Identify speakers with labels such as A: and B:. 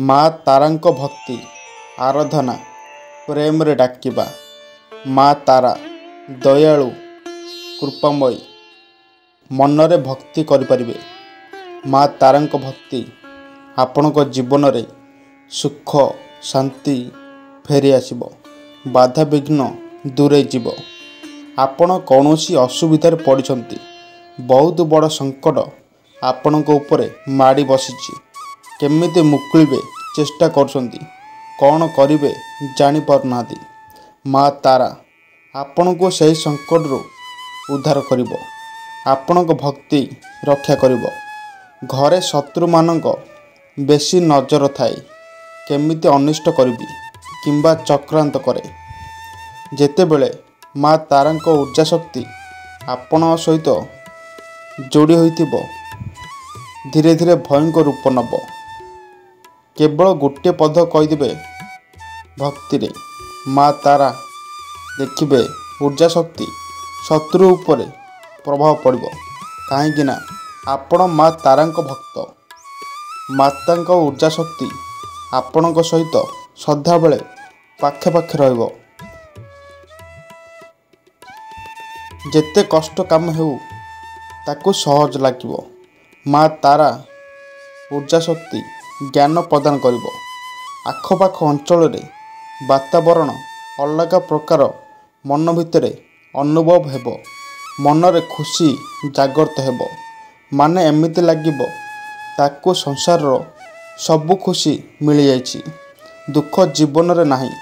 A: ମା ତାରାଙ୍କ ଭକ୍ତି ଆରାଧନା ପ୍ରେମରେ ଡାକିବା। ମା ତାରା ଦୟାଳୁ କୃପାମୟୀ, ମନରେ ଭକ୍ତି କରିପାରିବେ। ମା ତାରାଙ୍କ ଭକ୍ତି ଆପଣଙ୍କ ଜୀବନରେ ସୁଖ ଶାନ୍ତି ଫେରି ଆସିବ, ବାଧାବିଘ୍ନ ଦୂରେଇ ଯିବ। ଆପଣ କୌଣସି ଅସୁବିଧାରେ ପଡ଼ିଛନ୍ତି, ବହୁତ ବଡ଼ ସଙ୍କଟ ଆପଣଙ୍କ ଉପରେ ମାଡ଼ି ବସିଛି। କେମିତି ମୁକୁଳିବେ ଚେଷ୍ଟା କରୁଛନ୍ତି, କ'ଣ କରିବେ ଜାଣିପାରୁନାହାନ୍ତି। ମା ତାରା ଆପଣଙ୍କୁ ସେହି ସଙ୍କଟରୁ ଉଦ୍ଧାର କରିବ, ଆପଣଙ୍କ ଭକ୍ତି ରକ୍ଷା କରିବ। ଘରେ ଶତ୍ରୁମାନଙ୍କ ବେଶୀ ନଜର ଥାଏ, କେମିତି ଅନିଷ୍ଟ କରିବି କିମ୍ବା ଚକ୍ରାନ୍ତ କରେ। ଯେତେବେଳେ ମା ତାରାଙ୍କ ଉର୍ଜା ଶକ୍ତି ଆପଣଙ୍କ ସହିତ ଯୋଡ଼ି ହୋଇଥିବ, ଧୀରେ ଧୀରେ ଭୟଙ୍କର ରୂପ ନେବ। କେବଳ ଗୋଟିଏ ପଦ କହିଦେବେ ଭକ୍ତିରେ ମା ତାରା, ଦେଖିବେ ଉର୍ଜା ଶକ୍ତି ଶତ୍ରୁ ଉପରେ ପ୍ରଭାବ ପଡ଼ିବ। କାହିଁକି ନା ଆପଣ ମା ତାରାଙ୍କ ଭକ୍ତ। ମାତାଙ୍କ ଉର୍ଜା ଶକ୍ତି ଆପଣଙ୍କ ସହିତ ସଦାବେଳେ ପାଖେ ପାଖେ ରହିବ। ଯେତେ କଷ୍ଟ କାମ ହେଉ ତାକୁ ସହଜ ଲାଗିବ। ମା ତାରା ଉର୍ଜା ଶକ୍ତି ଜ୍ଞାନ ପ୍ରଦାନ କରିବ। ଆଖପାଖ ଅଞ୍ଚଳରେ ବାତାବରଣ ଅଲଗା ପ୍ରକାର ମନ ଭିତରେ ଅନୁଭବ ହେବ। ମନରେ ଖୁସି ଜାଗ୍ରତ ହେବ। ମାନେ ଏମିତି ଲାଗିବ ତାକୁ ସଂସାରର ସବୁ ଖୁସି ମିଳିଯାଇଛି, ଦୁଃଖ ଜୀବନରେ ନାହିଁ।